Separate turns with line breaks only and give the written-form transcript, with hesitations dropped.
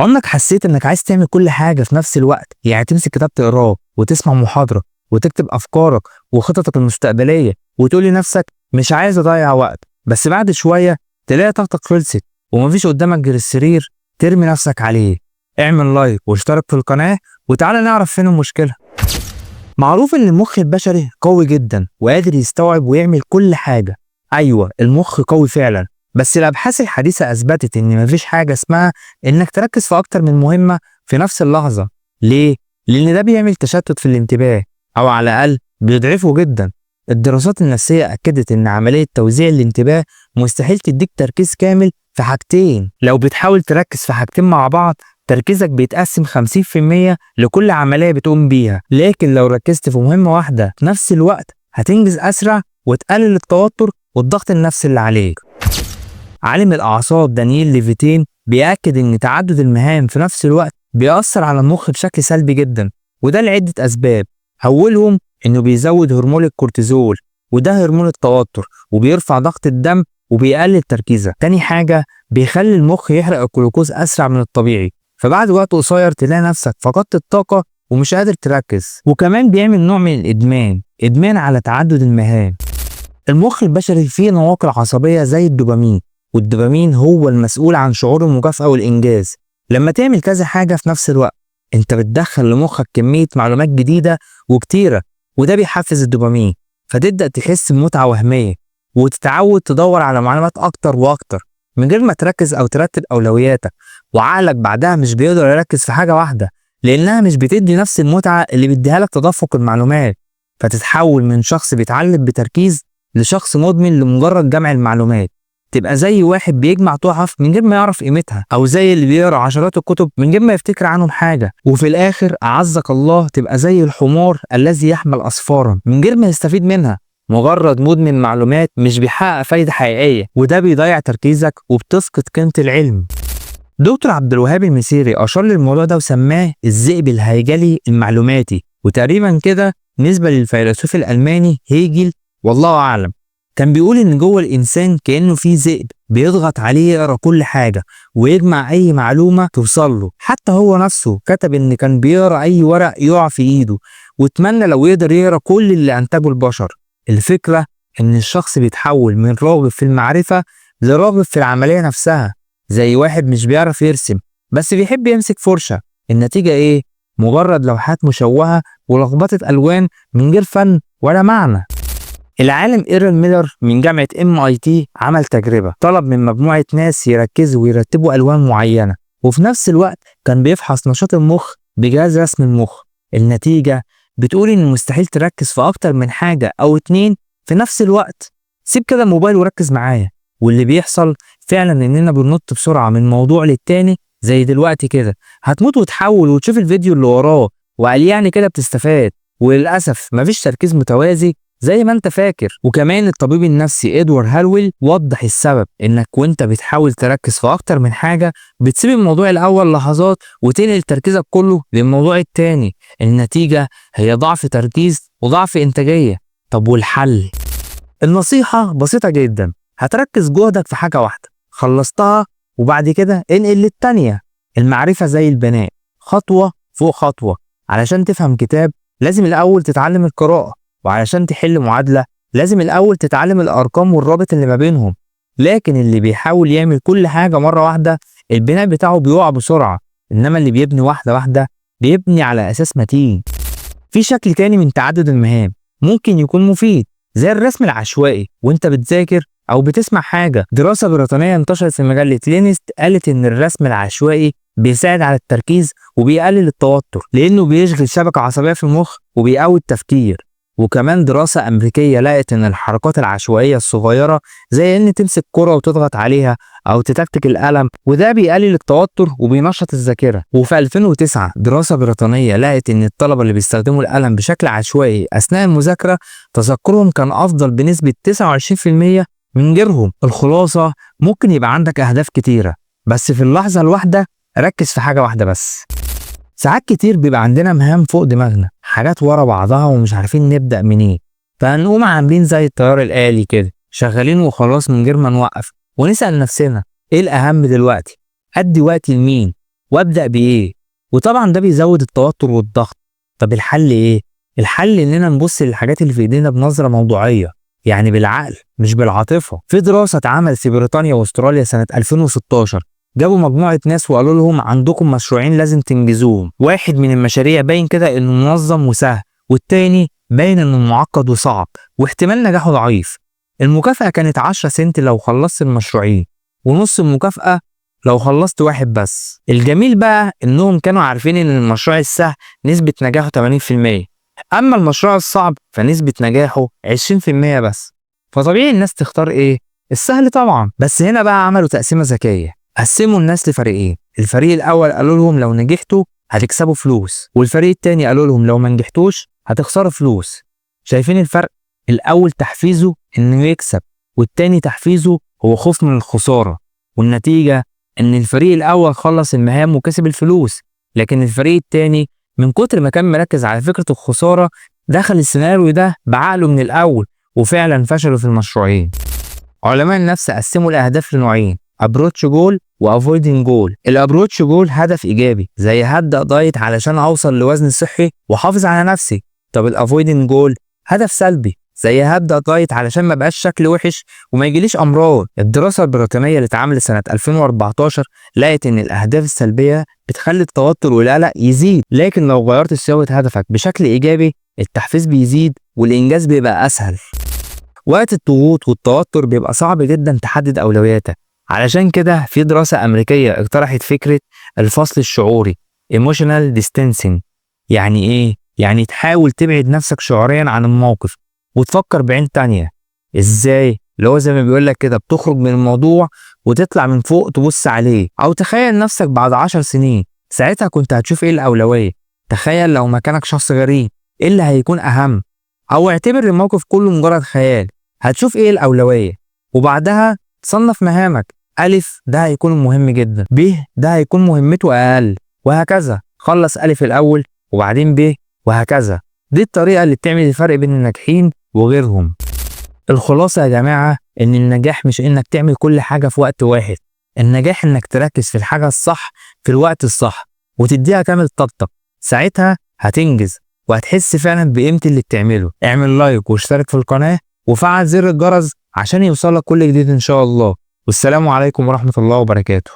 عمرك حسيت انك عايز تعمل كل حاجة في نفس الوقت؟ يعني تمسك كتاب تقراه وتسمع محاضرة وتكتب افكارك وخططك المستقبلية وتقول لنفسك مش عايز اضيع وقت، بس بعد شوية تلاقي طاقتك خلصت ومفيش قدامك غير السرير ترمي نفسك عليه. اعمل لايك واشترك في القناة وتعالى نعرف فين المشكلة. معروف ان المخ البشري قوي جدا وقادر يستوعب ويعمل كل حاجة. ايوه المخ قوي فعلا، بس الابحاث الحديثة اثبتت ان مفيش حاجة اسمها انك تركز في اكتر من مهمة في نفس اللحظة. ليه؟ لان ده بيعمل تشتت في الانتباه، او على الاقل بيضعفه جدا. الدراسات النفسية اكدت ان عملية توزيع الانتباه مستحيل تديك تركيز كامل في حاجتين. لو بتحاول تركز في حاجتين مع بعض تركيزك بيتقسم 50% لكل عملية بتقوم بيها، لكن لو ركزت في مهمة واحدة في نفس الوقت هتنجز أسرع وتقلل التوتر والضغط النفسي اللي عليك. عالم الأعصاب دانييل ليفيتين بيأكد إن تعدد المهام في نفس الوقت بيأثر على المخ بشكل سلبي جدا، وده لعدة أسباب. أولهم إنه بيزود هرمون الكورتيزول، وده هرمون التوتر، وبيرفع ضغط الدم وبيقلل تركيزك. تاني حاجة بيخلي المخ يحرق الجلوكوز أسرع من الطبيعي، فبعد وقت قصير تلاقي نفسك فقدت الطاقة ومش قادر تركز. وكمان بيعمل نوع من الإدمان على تعدد المهام. المخ البشري فيه نواقل عصبية زي الدوبامين، والدوبامين هو المسؤول عن شعور المكافأة والإنجاز. لما تعمل كذا حاجة في نفس الوقت انت بتدخل لمخك كمية معلومات جديدة وكتيرة، وده بيحفز الدوبامين، فتبدأ تحس بمتعة وهمية وتتعود تدور على معلومات أكتر وأكتر من غير ما تركز أو ترتب أولوياتك. وعقلك بعدها مش بيقدر يركز في حاجة واحدة لأنها مش بتدي نفس المتعة اللي بيديها لك تدفق المعلومات، فتتحول من شخص بيتعلم بتركيز لشخص مدمن لمجرد جمع المعلومات. تبقى زي واحد بيجمع تحف من غير ما يعرف قيمتها، او زي اللي بيقرا عشرات الكتب من غير ما يفتكر عنهم حاجه. وفي الاخر اعزك الله تبقى زي الحمار الذي يحمل اسفارا من غير ما يستفيد منها، مجرد مدمن معلومات مش بيحقق فايده حقيقيه، وده بيضيع تركيزك وبتفقد قيمه العلم. دكتور عبد الوهاب المسيري اشار للموضوع ده وسماه الذئب الهيجلي المعلوماتي، وتقريبا كده نسبه للفيلسوف الالماني هيجل، والله اعلم. كان بيقول ان جوه الانسان كانه في ذئب بيضغط عليه يقرا كل حاجه ويجمع اي معلومه توصل له. حتى هو نفسه كتب ان كان بيقرا اي ورق يقع في ايده، واتمنى لو يقدر يقرا كل اللي انتجه البشر. الفكره ان الشخص بيتحول من راغب في المعرفه لراغب في العمليه نفسها. زي واحد مش بيعرف يرسم بس بيحب يمسك فرشه، النتيجه ايه؟ مجرد لوحات مشوهه ولخبطه الوان من غير فن ولا معنى. العالم إيرل ميلر من جامعة MIT عمل تجربة، طلب من مجموعة ناس يركزوا ويرتبوا ألوان معينة، وفي نفس الوقت كان بيفحص نشاط المخ بجهاز رسم المخ. النتيجة بتقول إن مستحيل تركز في أكتر من حاجة أو اتنين في نفس الوقت. سيب كده الموبايل وركز معايا. واللي بيحصل فعلا إننا بننط بسرعة من موضوع للتاني، زي دلوقتي كده هتموت وتحول وتشوف الفيديو اللي وراه، وقال يعني كده بتستفاد، وللأسف مفيش تركيز متوازي زي ما انت فاكر. وكمان الطبيب النفسي ادوارد هالويل وضح السبب، انك وانت بتحاول تركز في اكتر من حاجة بتسيب الموضوع الاول لحظات وتنقل تركيزك كله للموضوع التاني. النتيجة هي ضعف تركيز وضعف انتاجية. طب والحل؟ النصيحة بسيطة جدا، هتركز جهدك في حاجة واحدة، خلصتها وبعد كده انقل للتانية. المعرفة زي البناء، خطوة فوق خطوة. علشان تفهم كتاب لازم الاول تتعلم القراءة، وعلشان تحل معادلة لازم الأول تتعلم الأرقام والرابط اللي ما بينهم. لكن اللي بيحاول يعمل كل حاجة مرة واحدة البناء بتاعه بيقع بسرعة، إنما اللي بيبني واحدة واحدة بيبني على أساس متين. في شكل تاني من تعدد المهام ممكن يكون مفيد، زي الرسم العشوائي وانت بتذاكر أو بتسمع حاجة. دراسة بريطانية انتشرت في مجلة لينست قالت إن الرسم العشوائي بيساعد على التركيز وبيقلل التوتر، لأنه بيشغل شبكة عصبية في المخ وبيقوي التفكير. وكمان دراسة أمريكية لقت إن الحركات العشوائية الصغيرة زي إن تمسك كرة وتضغط عليها أو تتكتك القلم، وده بيقلل التوتر وبينشط الذاكرة. وفي 2009 دراسة بريطانية لقت إن الطلبة اللي بيستخدموا القلم بشكل عشوائي أثناء المذاكرة تذكرهم كان أفضل بنسبة 29% من غيرهم. الخلاصة، ممكن يبقى عندك أهداف كتيرة بس في اللحظة الواحدة ركز في حاجة واحدة بس. ساعات كتير بيبقى عندنا مهام فوق دماغنا، حاجات ورا بعضها ومش عارفين نبدأ منين، فهنقوم عاملين زي الطيار الآلي كده شغالين وخلاص من غير ما نوقف ونسأل نفسنا ايه الأهم دلوقتي؟ أدي وقتي لمين؟ وابدأ بإيه. وطبعا ده بيزود التوتر والضغط. طب الحل إيه؟ الحل إننا نبص للحاجات اللي في إيدينا بنظرة موضوعية، يعني بالعقل مش بالعاطفة. في دراسة اتعملت في بريطانيا واستراليا سنة 2016، جابوا مجموعة ناس وقالوا لهم عندكم مشروعين لازم تنجزوهم. واحد من المشاريع باين كده إنه منظم وسهل، والتاني باين إنه معقد وصعب واحتمال نجاحه ضعيف. المكافأة كانت 10 سنت لو خلصت المشروعين، ونص المكافأة لو خلصت واحد بس. الجميل بقى إنهم كانوا عارفين إن المشروع السهل نسبة نجاحه 80%، أما المشروع الصعب فنسبة نجاحه 20% بس. فطبيعي الناس تختار إيه؟ السهل طبعا. بس هنا بقى عملوا تقسيمة ذكية، قسموا الناس لفريقين. الفريق الأول قالوا لهم لو نجحتوا هتكسبوا فلوس، والفريق التاني قالوا لهم لو ما نجحتوش هتخسروا فلوس. شايفين الفرق؟ الأول تحفيزه إنه يكسب، والتاني تحفيزه هو خوف من الخسارة. والنتيجة إن الفريق الأول خلص المهام وكسب الفلوس، لكن الفريق التاني من كتر ما كان مركز على فكرة الخسارة دخل السيناريو ده بعقله من الأول، وفعلا فشلوا في المشروعين. علماء النفس قسموا الأهداف لنوعين: ابروتش جول وافويدنج جول. الابروتش جول هدف ايجابي زي هبدا دايت علشان اوصل لوزن صحي واحافظ على نفسي. طب الافويدنج جول هدف سلبي زي هبدا دايت علشان ما بقاش شكلي وحش وما يجيليش امراض. الدراسه البريطانيه اللي اتعملت سنه 2014 لقت ان الاهداف السلبيه بتخلي التوتر والقلق يزيد، لكن لو غيرت صياغه هدفك بشكل ايجابي التحفيز بيزيد والانجاز بيبقى اسهل. وقت الضغوط والتوتر بيبقى صعب جدا تحدد اولوياتك، علشان كده في دراسة أمريكية اقترحت فكرة الفصل الشعوري emotional distancing. يعني إيه؟ يعني تحاول تبعد نفسك شعوريا عن الموقف وتفكر بعين تانية. إزاي؟ اللي هو زي ما بيقولك كده بتخرج من الموضوع وتطلع من فوق تبص عليه. أو تخيل نفسك بعد 10 سنين، ساعتها كنت هتشوف إيه الأولوية. تخيل لو مكانك شخص غريب، إيه اللي هيكون أهم؟ أو اعتبر الموقف كله مجرد خيال، هتشوف إيه الأولوية. وبعدها تصنف مهامك: ألف ده هيكون مهم جدا، ب ده هيكون مهمته أقل، وهكذا. خلص ألف الأول وبعدين ب، وهكذا. دي الطريقة اللي بتعمل الفرق بين الناجحين وغيرهم. الخلاصة يا جماعة إن النجاح مش إنك تعمل كل حاجة في وقت واحد، النجاح إنك تركز في الحاجة الصح في الوقت الصح وتديها كامل طاقتك. ساعتها هتنجز وهتحس فعلا بقيمة اللي بتعمله. اعمل لايك واشترك في القناة وفعل زر الجرس عشان يوصلك كل جديد إن شاء الله. والسلام عليكم ورحمة الله وبركاته.